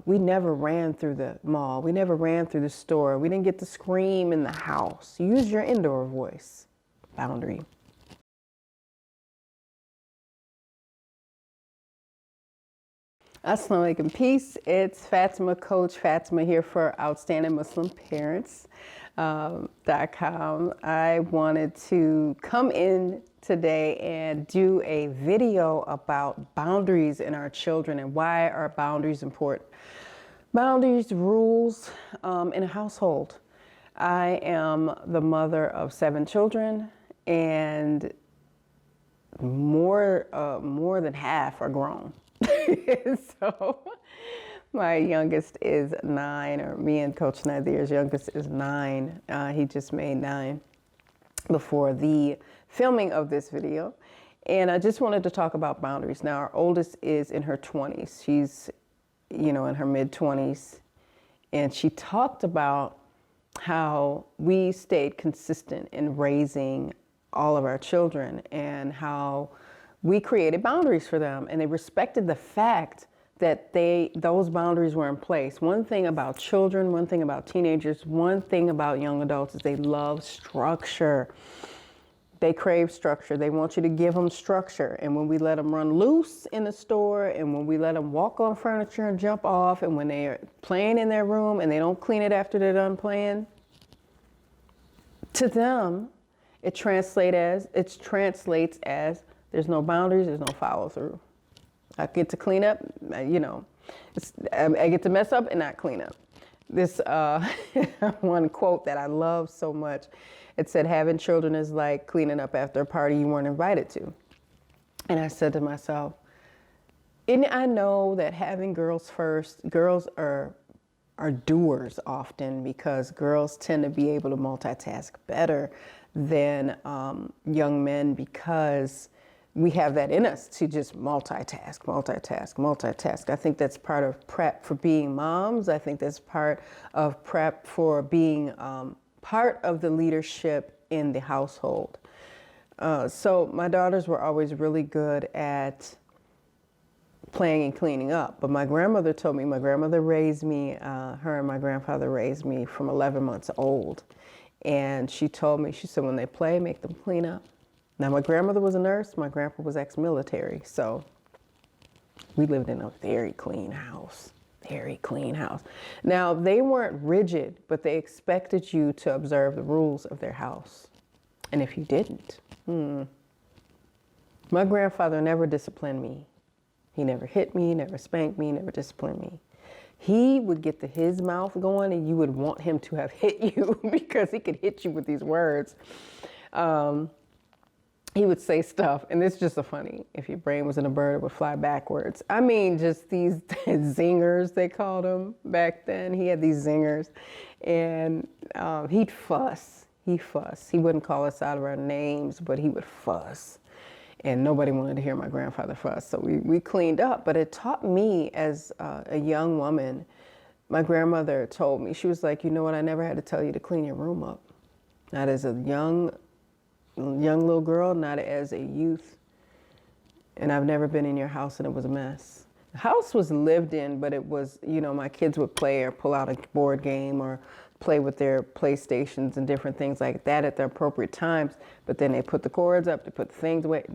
We never ran through the mall. We never ran through the store. We didn't get to scream in the house. Use your indoor voice. Boundary. Assalamu alaikum, peace. It's Fatimah, Coach Fatimah here for outstandingmuslimparents.com. I wanted to come in today and do a video about boundaries in our children and why are boundaries important. Boundaries, rules in a household. I am the mother of 7 children, and more than half are grown. So my youngest is 9, or me and Coach Nadir's youngest is 9. He just made 9 before the filming of this video. And I just wanted to talk about boundaries. Now, our oldest is in her 20s. She's, in her mid-20s. And she talked about how we stayed consistent in raising all of our children and how we created boundaries for them, and they respected the fact that those boundaries were in place. One thing about children, one thing about teenagers, one thing about young adults is they love structure. They crave structure. They want you to give them structure. And when we let them run loose in the store, and when we let them walk on furniture and jump off, and when they are playing in their room and they don't clean it after they're done playing, to them, it translates as there's no boundaries, there's no follow through. I get to clean up, I get to mess up and not clean up. This one quote that I love so much, it said, having children is like cleaning up after a party you weren't invited to. And I said to myself, and I know that having girls first, girls are doers often, because girls tend to be able to multitask better than young men, because we have that in us to just multitask. I think that's part of prep for being moms. I think that's part of prep for being part of the leadership in the household. So my daughters were always really good at playing and cleaning up. But my grandmother told me, my grandmother raised me, her and my grandfather raised me from 11 months old. And she told me, she said, when they play, make them clean up. Now, my grandmother was a nurse. My grandpa was ex-military. So we lived in a very clean house, very clean house. Now, they weren't rigid, but they expected you to observe the rules of their house. And if you didn't, my grandfather never disciplined me. He never hit me, never spanked me, never disciplined me. He would get his mouth going and you would want him to have hit you because he could hit you with these words. He would say stuff, and it's just so funny. If your brain was in a bird, it would fly backwards. I mean, just these zingers, they called them back then. He had these zingers, and he'd fuss. He wouldn't call us out of our names, but he would fuss. And nobody wanted to hear my grandfather fuss, so we cleaned up. But it taught me as a young woman, my grandmother told me, she was like, you know what, I never had to tell you to clean your room up. Not as a young little girl, not as a youth. And I've never been in your house and it was a mess. The house was lived in, but it was, my kids would play or pull out a board game or play with their PlayStations and different things like that at the appropriate times. But then they put the cords up, they put the things away.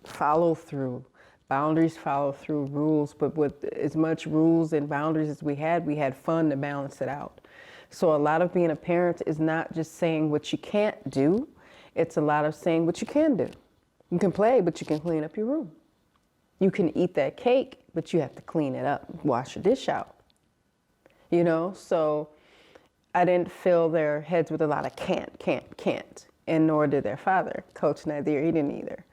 Follow through. Boundaries follow through rules, but with as much rules and boundaries as we had fun to balance it out. So a lot of being a parent is not just saying what you can't do. It's a lot of saying what you can do. You can play, but you can clean up your room. You can eat that cake, but you have to clean it up, wash your dish out. So I didn't fill their heads with a lot of can't, and nor did their father, Coach Nadir. He didn't either.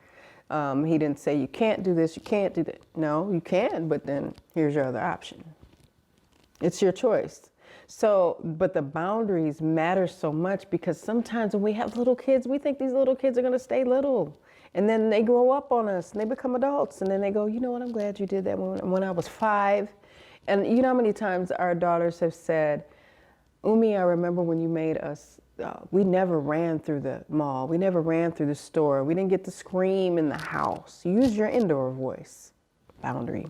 He didn't say, you can't do this, you can't do that. No, you can, but then here's your other option. It's your choice. So, but the boundaries matter so much, because sometimes when we have little kids, we think these little kids are going to stay little. And then they grow up on us and they become adults. And then they go, you know what, I'm glad you did that when I was 5. And you know how many times our daughters have said, Umi, I remember when you made us, we never ran through the mall. We never ran through the store. We didn't get to scream in the house. Use your indoor voice. Boundary.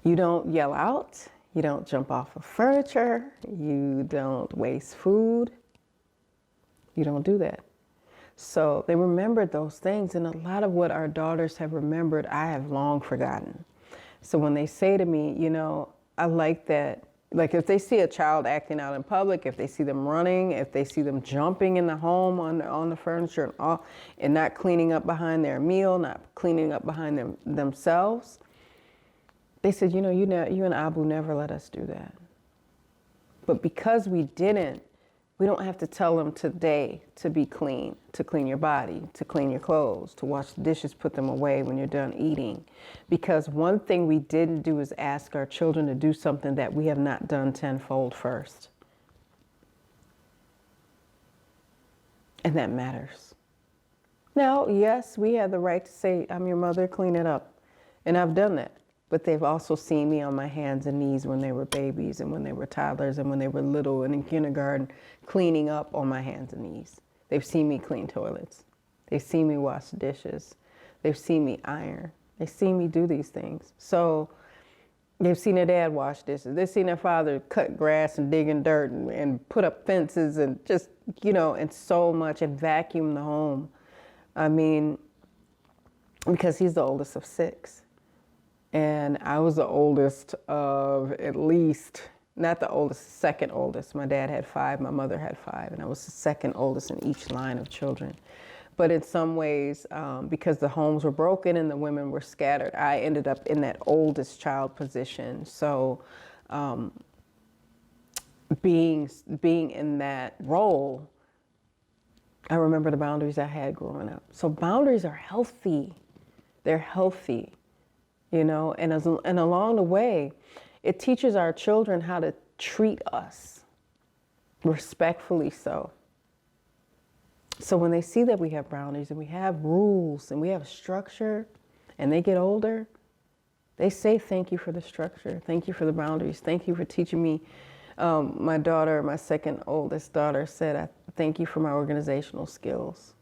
You don't yell out. You don't jump off of furniture. You don't waste food. You don't do that. So they remembered those things. And a lot of what our daughters have remembered, I have long forgotten. So when they say to me, you know, I like that. Like if they see a child acting out in public, if they see them running, if they see them jumping in the home on the furniture and not cleaning up behind their meal, not cleaning up behind themselves, they said, you know, you and Abu never let us do that. But because we didn't, we don't have to tell them today to be clean, to clean your body, to clean your clothes, to wash the dishes, put them away when you're done eating. Because one thing we didn't do is ask our children to do something that we have not done tenfold first. And that matters. Now, yes, we have the right to say, I'm your mother, clean it up. And I've done that. But they've also seen me on my hands and knees when they were babies and when they were toddlers and when they were little and in kindergarten, cleaning up on my hands and knees. They've seen me clean toilets. They've seen me wash dishes. They've seen me iron. They've seen me do these things. So they've seen their dad wash dishes. They've seen their father cut grass and dig in dirt and put up fences and just, you know, and so much, and vacuum the home. I mean, because he's the oldest of 6. And I was the oldest of at least, not the oldest, second oldest. My dad had 5, my mother had 5, and I was the second oldest in each line of children. But in some ways, because the homes were broken and the women were scattered, I ended up in that oldest child position. So being in that role, I remember the boundaries I had growing up. So boundaries are healthy. They're healthy. You know, and along the way, it teaches our children how to treat us respectfully so. So when they see that we have boundaries and we have rules and we have structure and they get older, they say, thank you for the structure. Thank you for the boundaries. Thank you for teaching me. My daughter, my second oldest daughter said, thank you for my organizational skills.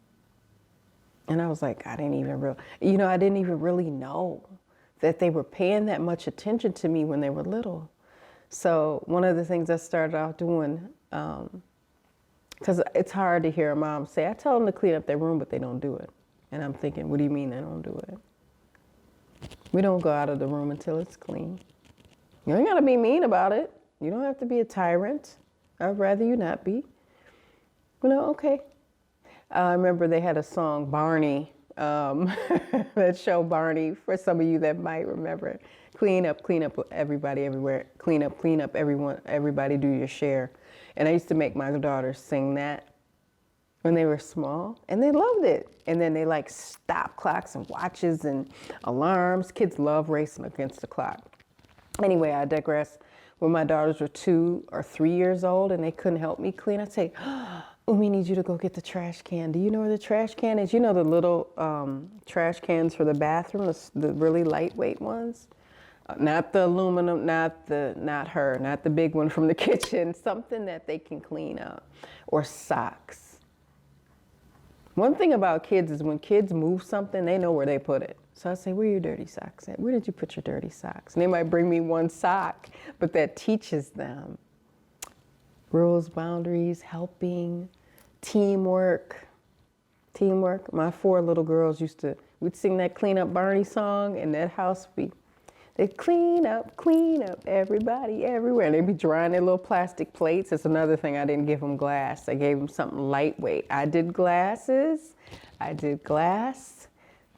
And I was like, I didn't even really know that they were paying that much attention to me when they were little. So one of the things I started out doing, because it's hard to hear a mom say, I tell them to clean up their room, but they don't do it. And I'm thinking, what do you mean they don't do it? We don't go out of the room until it's clean. You ain't got to be mean about it. You don't have to be a tyrant. I'd rather you not be. You know, okay. I remember they had a song, Barney, that show Barney, for some of you that might remember it. Clean up, everybody, everywhere. Clean up, everyone, everybody do your share. And I used to make my daughters sing that when they were small, and they loved it. And then they like stop clocks and watches and alarms. Kids love racing against the clock. Anyway, I digress. When my daughters were 2 or 3 years old and they couldn't help me clean, I'd say, Umi needs you to go get the trash can. Do you know where the trash can is? You know the little trash cans for the bathroom, the really lightweight ones? Not the aluminum, not the big one from the kitchen, something that they can clean up. Or socks. One thing about kids is when kids move something, they know where they put it. So I say, where are your dirty socks at? Where did you put your dirty socks? And they might bring me one sock, but that teaches them rules, boundaries, helping, teamwork. My 4 little girls we'd sing that Clean Up Barney song, and that house they'd clean up, everybody, everywhere. And they'd be drying their little plastic plates. That's another thing, I didn't give them glass. I gave them something lightweight. I did glasses, I did glass,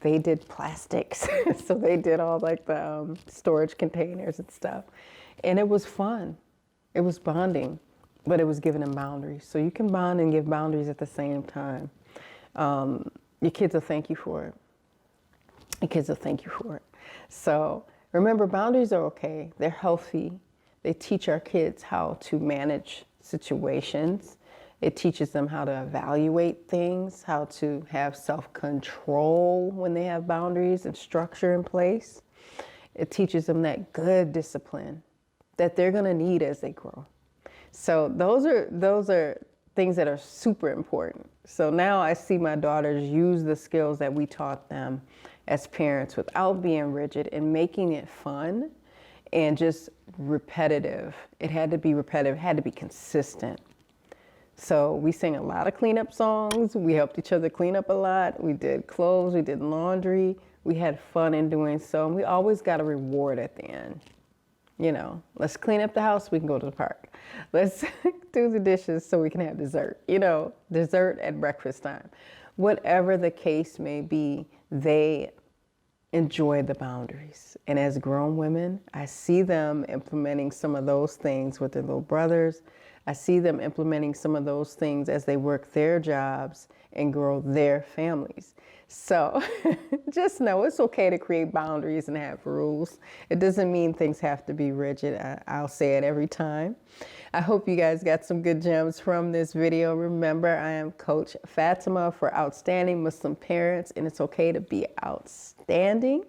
they did plastics. So they did all like the storage containers and stuff. And it was fun. It was bonding. But it was giving them boundaries. So you can bond and give boundaries at the same time. Your kids will thank you for it. Your kids will thank you for it. So remember, boundaries are okay. They're healthy. They teach our kids how to manage situations. It teaches them how to evaluate things, how to have self-control when they have boundaries and structure in place. It teaches them that good discipline that they're going to need as they grow. So those are things that are super important. So now I see my daughters use the skills that we taught them as parents without being rigid and making it fun and just repetitive. It had to be repetitive, it had to be consistent. So we sang a lot of cleanup songs. We helped each other clean up a lot. We did clothes, we did laundry. We had fun in doing so. And we always got a reward at the end. You know, let's clean up the house, we can go to the park. Let's do the dishes so we can have dessert. You know, dessert at breakfast time. Whatever the case may be, they enjoy the boundaries. And as grown women, I see them implementing some of those things with their little brothers. I see them implementing some of those things as they work their jobs and grow their families. So just know it's okay to create boundaries and have rules. It doesn't mean things have to be rigid. I'll say it every time. I hope you guys got some good gems from this video. Remember, I am Coach Fatimah for Outstanding Muslim Parents, and it's okay to be outstanding.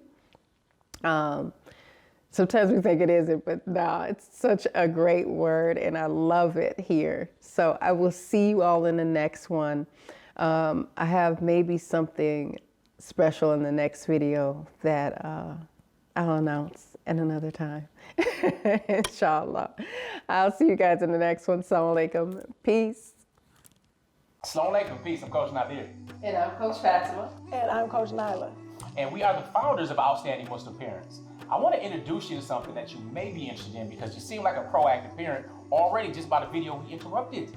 Sometimes we think it isn't, but no, it's such a great word, and I love it here. So I will see you all in the next one. I have maybe something special in the next video that I'll announce at another time. Inshallah. I'll see you guys in the next one. Assalamu alaikum. Peace. Assalamu alaikum. Peace. I'm Coach Nadir. And I'm Coach Fatimah. And I'm Coach Nyla. And we are the founders of Outstanding Muslim Parents. I want to introduce you to something that you may be interested in because you seem like a proactive parent already just by the video we interrupted.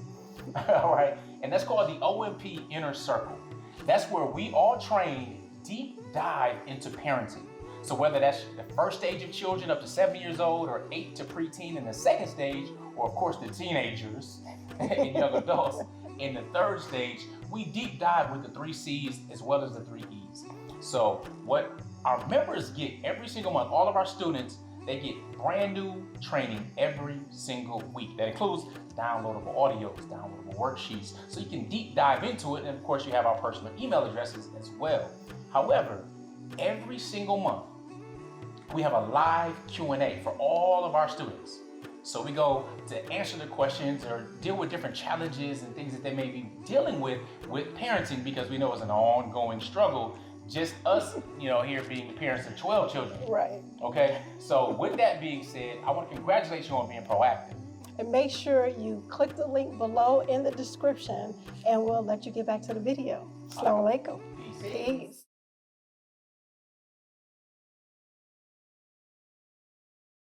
All right. And that's called the OMP Inner Circle. That's where we all train deep dive into parenting. So whether that's the first stage of children up to 7 years old, or 8 to preteen in the second stage, or of course the teenagers and young adults in the third stage, we deep dive with the 3 C's as well as the 3 E's. So what our members get every single month, all of our students, they get brand new training every single week. That includes downloadable audios, downloadable worksheets, so you can deep dive into it. And of course, you have our personal email addresses as well. However, every single month, we have a live Q&A for all of our students. So we go to answer the questions or deal with different challenges and things that they may be dealing with parenting, because we know it's an ongoing struggle. Just us, here being the parents of 12 children. Right. Okay. So with that being said, I want to congratulate you on being proactive. And make sure you click the link below in the description, and we'll let you get back to the video. Assalamu alaikum. Peace. Peace.